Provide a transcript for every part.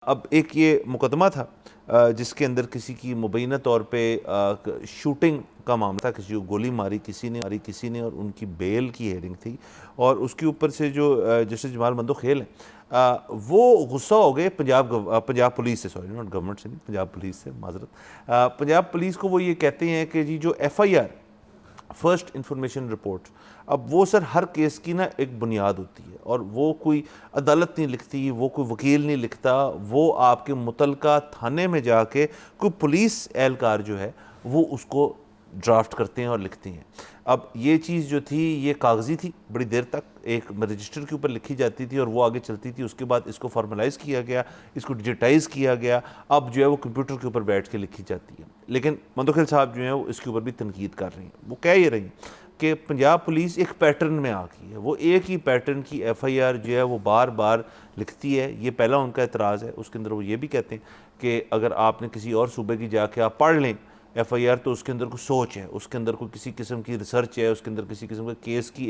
اب ایک یہ مقدمہ تھا جس کے اندر کسی کی مبینہ طور پہ شوٹنگ کا معاملہ تھا، کسی کو گولی ماری کسی نے اور ان کی بیل کی ہیئرنگ تھی، اور اس کے اوپر سے جو جسٹس جمال مندوخیل ہیں وہ غصہ ہو گئے پنجاب پولیس سے، سوری ناٹ گورنمنٹ سے نہیں، پنجاب پولیس سے، معذرت، پنجاب پولیس کو وہ یہ کہتے ہیں کہ جی جو F I R first information report, اب وہ سر ہر کیس کی نا ایک بنیاد ہوتی ہے، اور وہ کوئی عدالت نہیں لکھتی، وہ کوئی وکیل نہیں لکھتا، وہ آپ کے متعلقہ تھانے میں جا کے کوئی پولیس اہلکار جو ہے وہ اس کو ڈرافٹ کرتے ہیں اور لکھتے ہیں۔ اب یہ چیز جو تھی یہ کاغذی تھی، بڑی دیر تک ایک رجسٹر کے اوپر لکھی جاتی تھی اور وہ آگے چلتی تھی، اس کے بعد اس کو فارملائز کیا گیا، اس کو ڈیجیٹائز کیا گیا، اب جو ہے وہ کمپیوٹر کے اوپر بیٹھ کے لکھی جاتی ہے۔ لیکن مندوخیل صاحب جو ہیں وہ اس کے اوپر بھی تنقید کر رہی ہیں، وہ کہہ یہ رہی ہیں کہ پنجاب پولیس ایک پیٹرن میں آ گئی ہے، وہ ایک ہی پیٹرن کی ایف آئی آر جو ہے وہ بار بار لکھتی ہے، یہ پہلا ان کا اعتراض ہے۔ اس کے اندر وہ یہ بھی کہتے ہیں کہ اگر آپ نے کسی اور صوبے کی جا کے آپ پڑھ لیں ایف آئی آر تو اس کے اندر کوئی سوچ ہے، اس کے اندر کوئی کسی قسم کی ریسرچ ہے، اس کے اندر کسی قسم کے کیس کی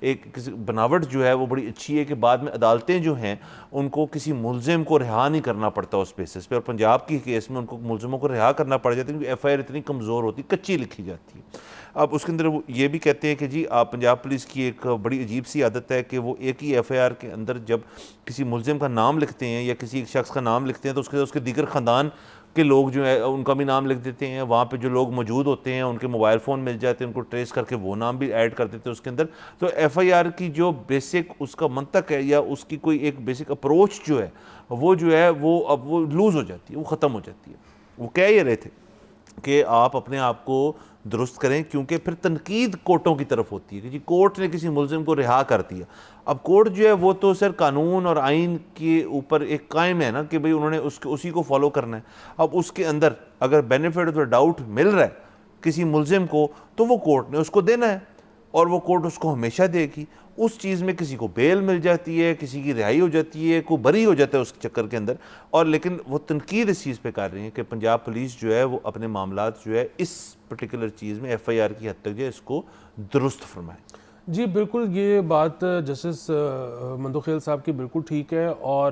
ایک کسی بناوٹ جو ہے وہ بڑی اچھی ہے کہ بعد میں عدالتیں جو ہیں ان کو کسی ملزم کو رہا نہیں کرنا پڑتا اس بیسس پہ، اور پنجاب کی کیس میں ان کو ملزموں کو رہا کرنا پڑ جاتا ہے کیونکہ ایف آئی آر اتنی کمزور ہوتی، کچی لکھی جاتی ہے۔ اب اس کے اندر وہ یہ بھی کہتے ہیں کہ جی آپ پنجاب پولیس کی ایک بڑی عجیب سی عادت ہے کہ وہ ایک ہی ایف آئی آر کے اندر جب کسی ملزم کا نام لکھتے ہیں یا کسی ایک شخص کا نام لکھتے ہیں تو اس کے دیگر خاندان کے لوگ جو ہے ان کا بھی نام لکھ دیتے ہیں، وہاں پہ جو لوگ موجود ہوتے ہیں ان کے موبائل فون مل جاتے ہیں، ان کو ٹریس کر کے وہ نام بھی ایڈ کر دیتے ہیں اس کے اندر۔ تو ایف آئی آر کی جو بیسک اس کا منطق ہے یا اس کی کوئی ایک بیسک اپروچ جو ہے وہ جو ہے وہ اب وہ لوز ہو جاتی ہے، وہ ختم ہو جاتی ہے۔ وہ کہہ یہ رہے تھے کہ آپ اپنے آپ کو درست کریں، کیونکہ پھر تنقید کورٹوں کی طرف ہوتی ہے کہ جی کورٹ نے کسی ملزم کو رہا کر دیا۔ اب کورٹ جو ہے وہ تو سر قانون اور آئین کے اوپر ایک قائم ہے نا کہ بھئی انہوں نے اسی کو فالو کرنا ہے۔ اب اس کے اندر اگر بینیفٹ آف دا ڈاؤٹ مل رہا ہے کسی ملزم کو تو وہ کورٹ نے اس کو دینا ہے، اور وہ کورٹ اس کو ہمیشہ دے گی۔ اس چیز میں کسی کو بیل مل جاتی ہے، کسی کی رہائی ہو جاتی ہے، کوئی بری ہو جاتا ہے اس چکر کے اندر، اور لیکن وہ تنقید اس چیز پہ کر رہی ہیں کہ پنجاب پولیس جو ہے وہ اپنے معاملات جو ہے اس پرٹیکولر چیز میں ایف آئی آر کی حد تک جو ہے اس کو درست فرمائے۔ جی بالکل، یہ بات جسٹس مندوخیل صاحب کی بالکل ٹھیک ہے، اور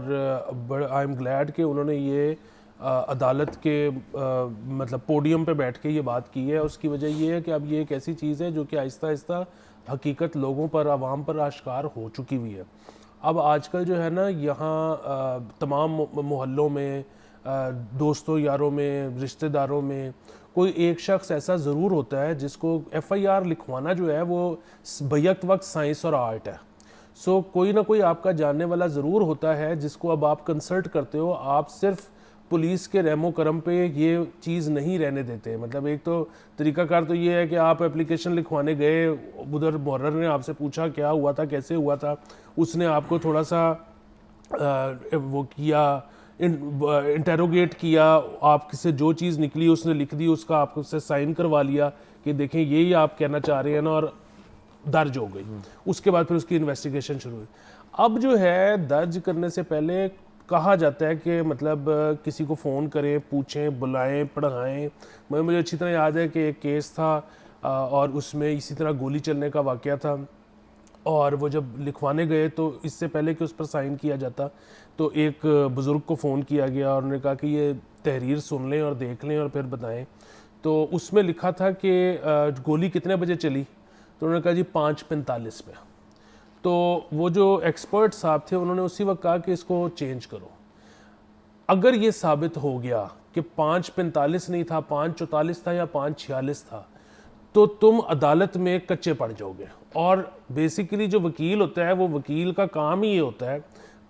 آئی ایم گلیڈ کہ انہوں نے یہ عدالت کے مطلب پوڈیم پہ بیٹھ کے یہ بات کی ہے۔ اس کی وجہ یہ ہے کہ اب یہ ایک ایسی چیز ہے جو کہ آہستہ آہستہ حقیقت لوگوں پر، عوام پر آشکار ہو چکی ہوئی ہے۔ اب آج کل جو ہے نا یہاں تمام محلوں میں، دوستوں یاروں میں، رشتہ داروں میں کوئی ایک شخص ایسا ضرور ہوتا ہے جس کو ایف آئی آر لکھوانا جو ہے وہ بیک وقت سائنس اور آرٹ ہے۔ سو کوئی نہ کوئی آپ کا جاننے والا ضرور ہوتا ہے جس کو اب آپ کنسلٹ کرتے ہو۔ آپ صرف پولیس کے رحم و کرم پہ یہ چیز نہیں رہنے دیتے۔ مطلب ایک تو طریقہ کار تو یہ ہے کہ آپ اپلیکیشن لکھوانے گئے، ادھر محرر نے آپ سے پوچھا کیا ہوا تھا، کیسے ہوا تھا، اس نے آپ کو تھوڑا سا وہ کیا، انٹیروگیٹ کیا، آپ سے جو چیز نکلی اس نے لکھ دی، اس کا آپ سے سائن کروا لیا کہ دیکھیں یہی آپ کہنا چاہ رہے ہیں نا، اور درج ہو گئی۔ اس کے بعد پھر اس کی انویسٹیگیشن شروع ہوئی۔ اب جو ہے درج کرنے سے پہلے کہا جاتا ہے کہ مطلب کسی کو فون کریں، پوچھیں، بلائیں، پڑھائیں۔ مجھے اچھی طرح یاد ہے کہ ایک کیس تھا اور اس میں اسی طرح گولی چلنے کا واقعہ تھا، اور وہ جب لکھوانے گئے تو اس سے پہلے کہ اس پر سائن کیا جاتا تو ایک بزرگ کو فون کیا گیا اور انہوں نے کہا کہ یہ تحریر سن لیں اور دیکھ لیں اور پھر بتائیں۔ تو اس میں لکھا تھا کہ گولی کتنے بجے چلی، تو انہوں نے کہا جی 5:45 پہ۔ تو وہ جو ایکسپرٹ صاحب تھے انہوں نے اسی وقت کہا کہ اس کو چینج کرو۔ اگر یہ ثابت ہو گیا کہ 5:45 نہیں تھا، 5:44 تھا یا 5:46 تھا، تو تم عدالت میں کچے پڑ جاؤ گے۔ اور بیسیکلی جو وکیل ہوتا ہے وہ وکیل کا کام ہی یہ ہوتا ہے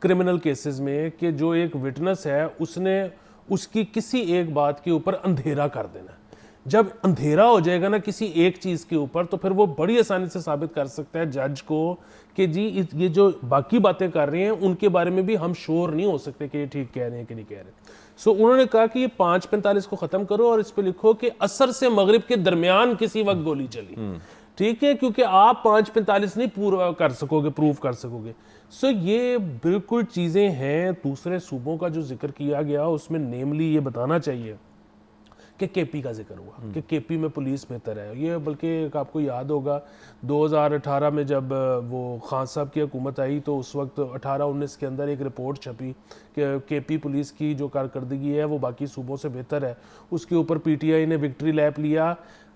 کرمنل کیسز میں کہ جو ایک وٹنس ہے اس نے اس کی کسی ایک بات کے اوپر اندھیرا کر دینا ہے۔ جب اندھیرا ہو جائے گا نا کسی ایک چیز کے اوپر تو پھر وہ بڑی آسانی سے ثابت کر سکتا ہے جج کو کہ جی یہ جو باقی باتیں کر رہے ہیں ان کے بارے میں بھی ہم شور نہیں ہو سکتے کہ یہ ٹھیک کہہ رہے ہیں کہ نہیں کہہ رہے۔ سو انہوں نے کہا کہ یہ 5:45 کو ختم کرو اور اس پہ لکھو کہ عصر سے مغرب کے درمیان کسی وقت گولی چلی، ٹھیک ہے، کیونکہ آپ 5:45 نہیں پورا کر سکو گے، پروف کر سکو گے۔ سو یہ بالکل چیزیں ہیں۔ دوسرے صوبوں کا جو ذکر کیا گیا اس میں نیملی یہ بتانا چاہیے کہ کے پی کا ذکر ہوا کہ کے پی میں پولیس بہتر ہے. یہ بلکہ آپ کو یاد ہوگا 2018 میں جب وہ خان صاحب کی حکومت آئی تو اس وقت 18-19 کے اندر ایک رپورٹ چھپی کہ کے پی پولیس کی جو کارکردگی ہے وہ باقی صوبوں سے بہتر ہے. اس کے اوپر پی ٹی آئی نے وکٹری لیپ لیا.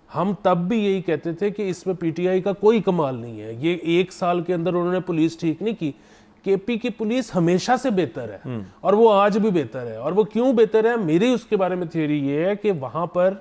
ہم تب بھی یہی کہتے تھے کہ اس میں پی ٹی آئی کا کوئی کمال نہیں ہے, یہ 1 سال کے اندر انہوں نے پولیس ٹھیک نہیں کی. کے پی کی پولیس ہمیشہ سے بہتر ہے اور وہ آج بھی بہتر ہے. اور وہ کیوں بہتر ہے, میری اس کے بارے میں تھیوری یہ ہے کہ وہاں پر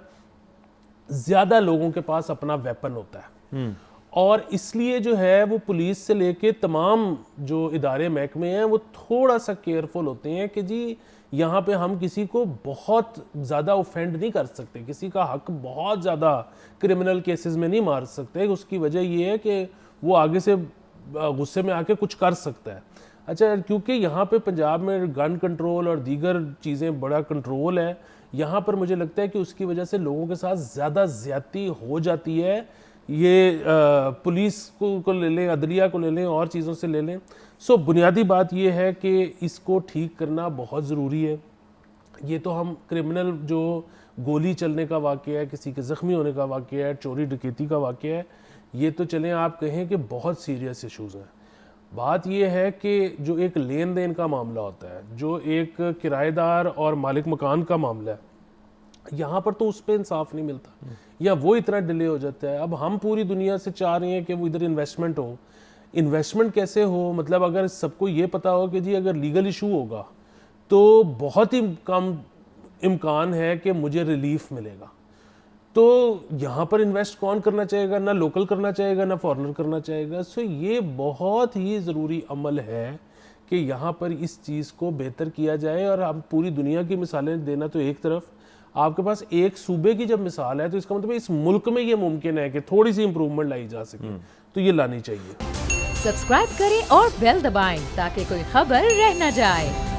زیادہ لوگوں کے پاس اپنا ویپن ہوتا ہے اور اس لیے جو ہے وہ پولیس سے لے کے تمام جو ادارے محکمے ہیں وہ تھوڑا سا کیئرفل ہوتے ہیں کہ جی یہاں پہ ہم کسی کو بہت زیادہ اوفینڈ نہیں کر سکتے, کسی کا حق بہت زیادہ کرمنل کیسز میں نہیں مار سکتے. اس کی وجہ یہ ہے کہ وہ آگے سے غصے میں آ کے کچھ کر سکتا ہے. اچھا, کیونکہ یہاں پہ پنجاب میں گن کنٹرول اور دیگر چیزیں بڑا کنٹرول ہے, یہاں پر مجھے لگتا ہے کہ اس کی وجہ سے لوگوں کے ساتھ زیادہ زیادتی ہو جاتی ہے. یہ پولیس کو لے لیں, عدلیہ کو لے لیں, اور چیزوں سے لے لیں. سو بنیادی بات یہ ہے کہ اس کو ٹھیک کرنا بہت ضروری ہے. یہ تو ہم کرمنل جو گولی چلنے کا واقعہ ہے, کسی کے زخمی ہونے کا واقعہ ہے, چوری ڈکیتی کا واقعہ ہے, یہ تو چلیں آپ کہیں کہ بہت سیریس ایشوز ہیں. بات یہ ہے کہ جو ایک لین دین کا معاملہ ہوتا ہے, جو ایک کرایہ دار اور مالک مکان کا معاملہ ہے, یہاں پر تو اس پہ انصاف نہیں ملتا یا وہ اتنا ڈیلے ہو جاتا ہے. اب ہم پوری دنیا سے چاہ رہے ہیں کہ وہ ادھر انویسٹمنٹ ہو. انویسٹمنٹ کیسے ہو, مطلب اگر سب کو یہ پتا ہو کہ جی اگر لیگل ایشو ہوگا تو بہت ہی کم امکان ہے کہ مجھے ریلیف ملے گا. تو یہاں پر انویسٹ کون کرنا چاہے گا, نہ لوکل کرنا چاہے گا نہ فارنر کرنا چاہے گا. سو یہ بہت ہی ضروری عمل ہے کہ یہاں پر اس چیز کو بہتر کیا جائے. اور ہم پوری دنیا کی مثالیں دینا تو ایک طرف, آپ کے پاس ایک صوبے کی جب مثال ہے تو اس کا مطلب اس ملک میں یہ ممکن ہے کہ تھوڑی سی امپروومنٹ لائی جا سکے, تو یہ لانی چاہیے. سبسکرائب کریں اور بیل دبائیں تاکہ کوئی خبر رہ نہ جائے.